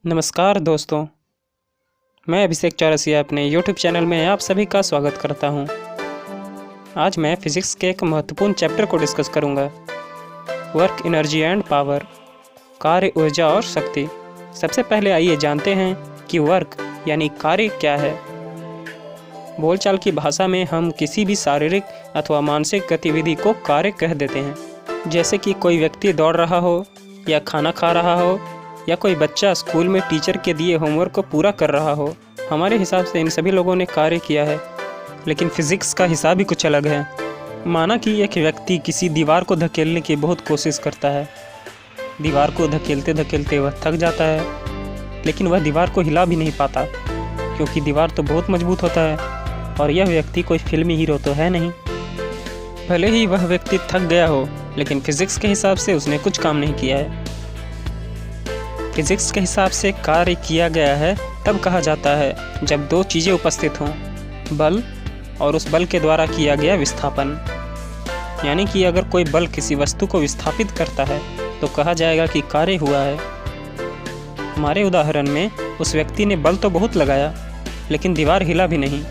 नमस्कार दोस्तों, मैं अभिषेक चौरसिया अपने यूट्यूब चैनल में आप सभी का स्वागत करता हूं। आज मैं फिज़िक्स के एक महत्वपूर्ण चैप्टर को डिस्कस करूंगा, वर्क, एनर्जी एंड पावर, कार्य, ऊर्जा और शक्ति। सबसे पहले आइए जानते हैं कि वर्क यानी कार्य क्या है। बोलचाल की भाषा में हम किसी भी शारीरिक अथवा मानसिक गतिविधि को कार्य कह देते हैं। जैसे कि कोई व्यक्ति दौड़ रहा हो या खाना खा रहा हो या कोई बच्चा स्कूल में टीचर के दिए होमवर्क को पूरा कर रहा हो। हमारे हिसाब से इन सभी लोगों ने कार्य किया है, लेकिन फिज़िक्स का हिसाब ही कुछ अलग है। माना कि एक व्यक्ति किसी दीवार को धकेलने की बहुत कोशिश करता है। दीवार को धकेलते धकेलते वह थक जाता है, लेकिन वह दीवार को हिला भी नहीं पाता, क्योंकि दीवार तो बहुत मजबूत होता है और यह व्यक्ति कोई फिल्मी हीरो तो है नहीं। भले ही वह व्यक्ति थक गया हो, लेकिन फिज़िक्स के हिसाब से उसने कुछ काम नहीं किया है। फिज़िक्स के हिसाब से कार्य किया गया है तब कहा जाता है जब दो चीज़ें उपस्थित हों, बल और उस बल के द्वारा किया गया विस्थापन। यानी कि अगर कोई बल किसी वस्तु को विस्थापित करता है तो कहा जाएगा कि कार्य हुआ है। हमारे उदाहरण में उस व्यक्ति ने बल तो बहुत लगाया, लेकिन दीवार हिला भी नहीं,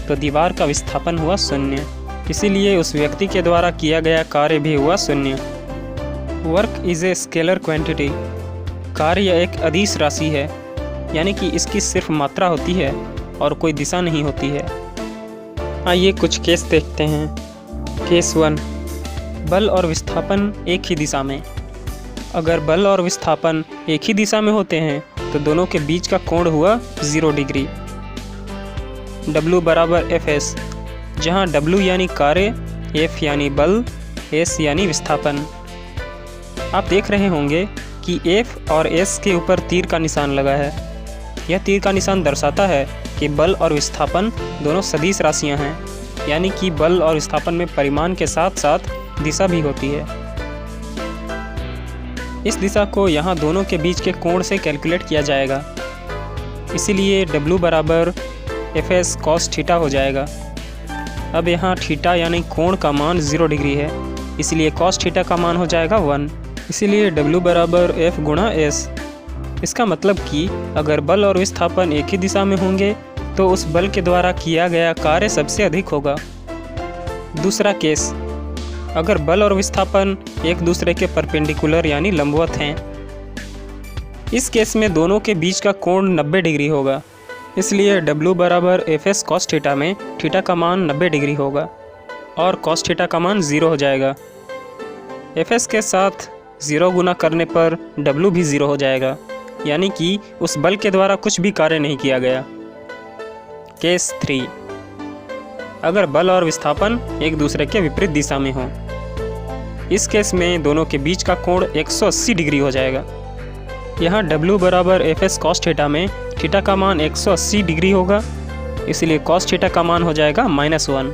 तो दीवार का विस्थापन हुआ शून्य। इसीलिए उस व्यक्ति के द्वारा किया गया कार्य भी हुआ शून्य। Work is a scalar quantity. कार्य एक अदिश राशि है, यानी कि इसकी सिर्फ मात्रा होती है और कोई दिशा नहीं होती है। आइए कुछ केस देखते हैं। केस 1, बल और विस्थापन एक ही दिशा में। अगर बल और विस्थापन एक ही दिशा में होते हैं तो दोनों के बीच का कोण हुआ 0 डिग्री। W बराबर Fs, जहाँ W यानी कार्य, F यानी बल, S यानी विस्थापन। आप देख रहे होंगे कि F और S के ऊपर तीर का निशान लगा है। यह तीर का निशान दर्शाता है कि बल और विस्थापन दोनों सदिश राशियां हैं, यानी कि बल और विस्थापन में परिमाण के साथ साथ दिशा भी होती है। इस दिशा को यहाँ दोनों के बीच के कोण से कैलकुलेट किया जाएगा। इसीलिए W बराबर Fs cos थीटा हो जाएगा। अब यहाँ थीटा यानी कोण का मान 0 डिग्री है, इसलिए cos थीटा का मान हो जाएगा 1। इसीलिए W बराबर F गुणा S। इसका मतलब कि अगर बल और विस्थापन एक ही दिशा में होंगे तो उस बल के द्वारा किया गया कार्य सबसे अधिक होगा। दूसरा केस, अगर बल और विस्थापन एक दूसरे के परपेंडिकुलर यानी लंबवत हैं। इस केस में दोनों के बीच का कोण 90 डिग्री होगा, इसलिए W बराबर Fs cos थीटा में थीटा का मान 90 डिग्री होगा और cos थीटा का मान 0 हो जाएगा। Fs के साथ 0 गुना करने पर W भी 0 हो जाएगा, यानी कि उस बल के द्वारा कुछ भी कार्य नहीं किया गया। केस 3, अगर बल और विस्थापन एक दूसरे के विपरीत दिशा में हों। इस केस में दोनों के बीच का कोण 180 डिग्री हो जाएगा। यहाँ W बराबर Fs cos थीटा में थीटा का मान 180 डिग्री होगा, इसलिए cos थीटा का मान हो जाएगा -1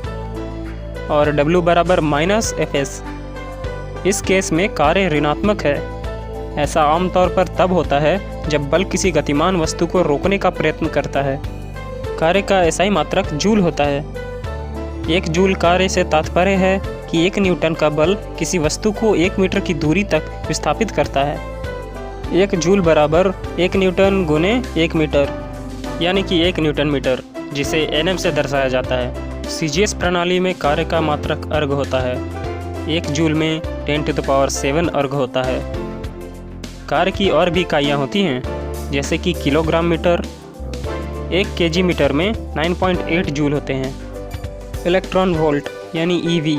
और W बराबर -Fs। इस केस में कार्य ऋणात्मक है। ऐसा आमतौर पर तब होता है जब बल किसी गतिमान वस्तु को रोकने का प्रयत्न करता है। कार्य का SI मात्रक जूल होता है। 1 जूल कार्य से तात्पर्य है कि 1 न्यूटन का बल किसी वस्तु को 1 मीटर की दूरी तक विस्थापित करता है। 1 जूल बराबर 1 न्यूटन गुने 1 मीटर, यानी कि 1 न्यूटन मीटर, जिसे Nm से दर्शाया जाता है। CGS प्रणाली में कार्य का मात्रक अर्ग होता है। 1 जूल में 10⁷ अर्ग होता है। कार्य की और भी इकाइयाँ होती हैं, जैसे कि किलोग्राम मीटर। 1 kg मीटर में 9.8 जूल होते हैं। इलेक्ट्रॉन वोल्ट यानी EV,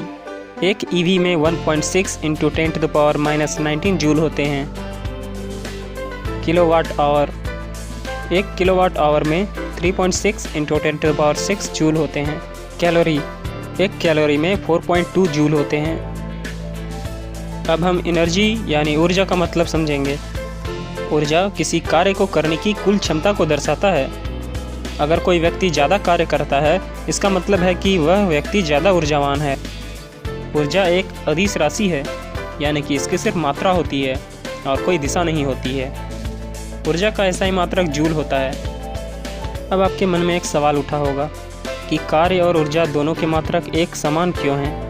1 EV में 1.6 × 10⁻⁻19 जूल होते हैं। किलोवाट आवर, 1 किलोवाट आवर में 3.6 × 10⁻6 जूल होते हैं। कैलोरी, 1 कैलोरी में 4.2 जूल होते हैं। अब हम एनर्जी यानी ऊर्जा का मतलब समझेंगे। ऊर्जा किसी कार्य को करने की कुल क्षमता को दर्शाता है। अगर कोई व्यक्ति ज़्यादा कार्य करता है, इसका मतलब है कि वह व्यक्ति ज़्यादा ऊर्जावान है। ऊर्जा एक अदिश राशि है, यानी कि इसकी सिर्फ मात्रा होती है और कोई दिशा नहीं होती है। ऊर्जा का SI मात्रक जूल होता है। अब आपके मन में एक सवाल उठा होगा कि कार्य और ऊर्जा दोनों के मात्रक एक समान क्यों हैं,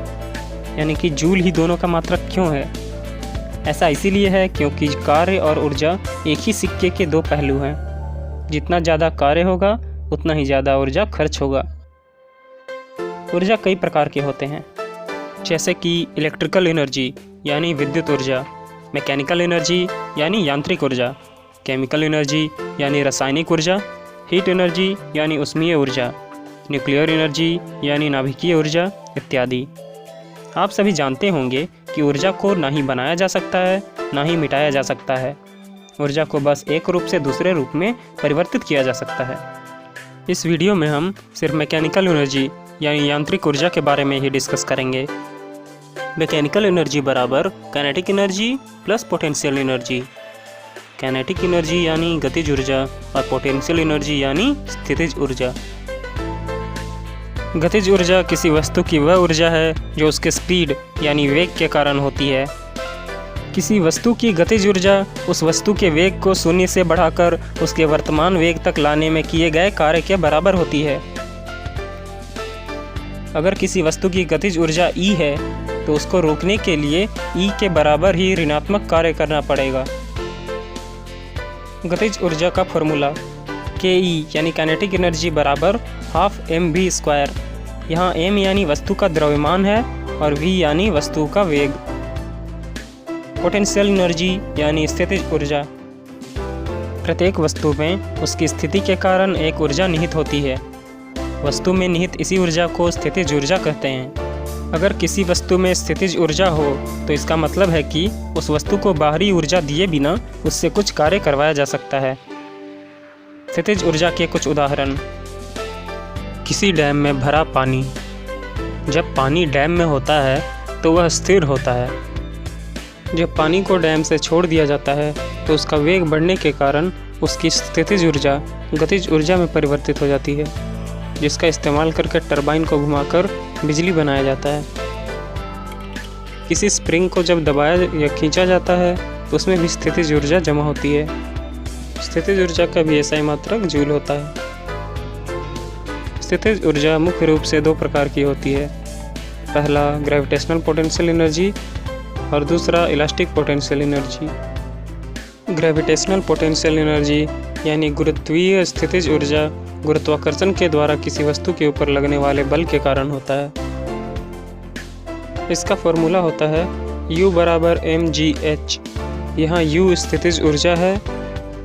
यानी कि जूल ही दोनों का मात्रक क्यों है। ऐसा इसीलिए है क्योंकि कार्य और ऊर्जा एक ही सिक्के के दो पहलू हैं। जितना ज़्यादा कार्य होगा उतना ही ज़्यादा ऊर्जा खर्च होगा। ऊर्जा कई प्रकार के होते हैं, जैसे कि इलेक्ट्रिकल एनर्जी यानी विद्युत ऊर्जा, मैकेनिकल एनर्जी यानी यांत्रिक ऊर्जा, केमिकल एनर्जी यानी रासायनिक ऊर्जा, हीट एनर्जी यानी ऊष्मीय ऊर्जा, न्यूक्लियर एनर्जी यानी नाभिकीय ऊर्जा इत्यादि। आप सभी जानते होंगे कि ऊर्जा को ना ही बनाया जा सकता है ना ही मिटाया जा सकता है। ऊर्जा को बस एक रूप से दूसरे रूप में परिवर्तित किया जा सकता है। इस वीडियो में हम सिर्फ मैकेनिकल एनर्जी यानी यांत्रिक ऊर्जा के बारे में ही डिस्कस करेंगे। मैकेनिकल एनर्जी बराबर kinetic energy plus potential energy. Kinetic energy यानी गतिज ऊर्जा और पोटेंशियल एनर्जी यानी स्थितिज ऊर्जा। गतिज ऊर्जा किसी वस्तु की वह ऊर्जा है जो उसके स्पीड यानी वेग के कारण होती है। किसी वस्तु की गतिज ऊर्जा उस वस्तु के वेग को शून्य से बढ़ाकर उसके वर्तमान वेग तक लाने में किए गए कार्य के बराबर होती है। अगर किसी वस्तु की गतिज ऊर्जा E है तो उसको रोकने के लिए E के बराबर ही ऋणात्मक कार्य करना पड़ेगा। गतिज ऊर्जा का फॉर्मूला KE यानी काइनेटिक एनर्जी बराबर हाफ mv²। यहाँ m यानी वस्तु का द्रव्यमान है और v यानी वस्तु का वेग। पोटेंशियल एनर्जी यानी स्थितिज ऊर्जा। प्रत्येक वस्तु में उसकी स्थिति के कारण एक ऊर्जा निहित होती है। वस्तु में निहित इसी ऊर्जा को स्थितिज ऊर्जा कहते हैं। अगर किसी वस्तु में स्थितिज ऊर्जा हो तो इसका मतलब है कि उस वस्तु को बाहरी ऊर्जा दिए बिना उससे कुछ कार्य करवाया जा सकता है। स्थितिज ऊर्जा के कुछ उदाहरण। किसी डैम में भरा पानी। जब पानी डैम में होता है तो वह स्थिर होता है। जब पानी को डैम से छोड़ दिया जाता है तो उसका वेग बढ़ने के कारण उसकी स्थितिज ऊर्जा गतिज ऊर्जा में परिवर्तित हो जाती है, जिसका इस्तेमाल करके टरबाइन को घुमाकर बिजली बनाया जाता है। किसी स्प्रिंग को जब दबाया या खींचा जाता है तो उसमें भी स्थितिज ऊर्जा जमा होती है। स्थितिज ऊर्जा का भी SI मात्रक जूल होता है। स्थितिज ऊर्जा मुख्य रूप से दो प्रकार की होती है। पहला ग्रेविटेशनल पोटेंशियल एनर्जी और दूसरा elastic potential energy. Gravitational potential energy यानी गुरुत्वीय स्थितिज ऊर्जा गुरुत्वाकर्षण के द्वारा किसी वस्तु के ऊपर लगने वाले बल के कारण होता है। इसका फॉर्मूला होता है U बराबर mgh। यहाँ U स्थितिज ऊर्जा है,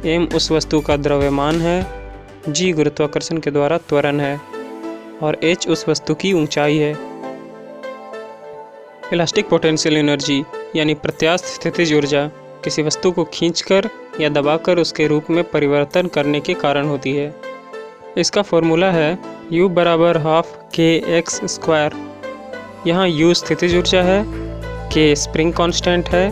m उस वस्तु का द्रव्यमान है, g गुरुत्वाकर्षण के द्वारा त्वरण है और h उस वस्तु की ऊंचाई है। इलास्टिक पोटेंशियल एनर्जी यानी प्रत्यास्थ स्थितिज ऊर्जा किसी वस्तु को खींचकर या दबाकर उसके रूप में परिवर्तन करने के कारण होती है। इसका फॉर्मूला है U बराबर हाफ kx²। यहाँ U स्थितिज ऊर्जा है, k स्प्रिंग कांस्टेंट है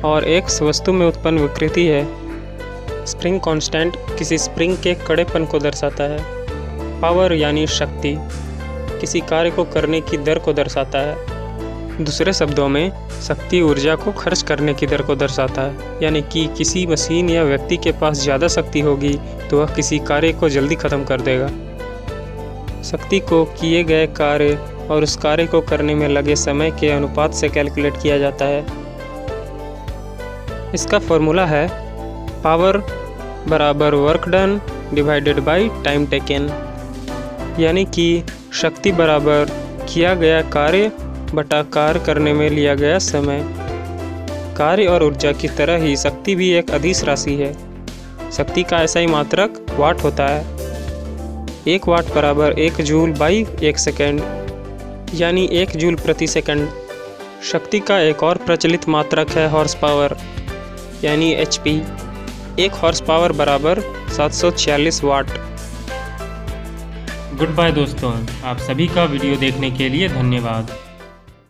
और x वस्तु में उत्पन्न विकृति है। स्प्रिंग कांस्टेंट किसी स्प्रिंग के कड़ेपन को दर्शाता है। पावर यानी शक्ति किसी कार्य को करने की दर को दर्शाता है। दूसरे शब्दों में शक्ति ऊर्जा को खर्च करने की दर को दर्शाता है, यानी कि किसी मशीन या व्यक्ति के पास ज़्यादा शक्ति होगी तो वह किसी कार्य को जल्दी ख़त्म कर देगा। शक्ति को किए गए कार्य और उस कार्य को करने में लगे समय के अनुपात से कैलकुलेट किया जाता है। इसका फॉर्मूला है पावर बराबर work done divided by time taken, यानी कि शक्ति बराबर किया गया कार्य बटा कार्य करने में लिया गया समय। कार्य और ऊर्जा की तरह ही शक्ति भी एक अदिश राशि है। शक्ति का SI मात्रक वाट होता है। 1 वाट बराबर 1 जूल बाई 1 सेकेंड, यानी 1 जूल प्रति सेकंड। शक्ति का एक और प्रचलित मात्रक है हॉर्स पावर यानी HP। 1 हॉर्स पावर बराबर 746 वाट। गुड बाय दोस्तों, आप सभी का वीडियो देखने के लिए धन्यवाद।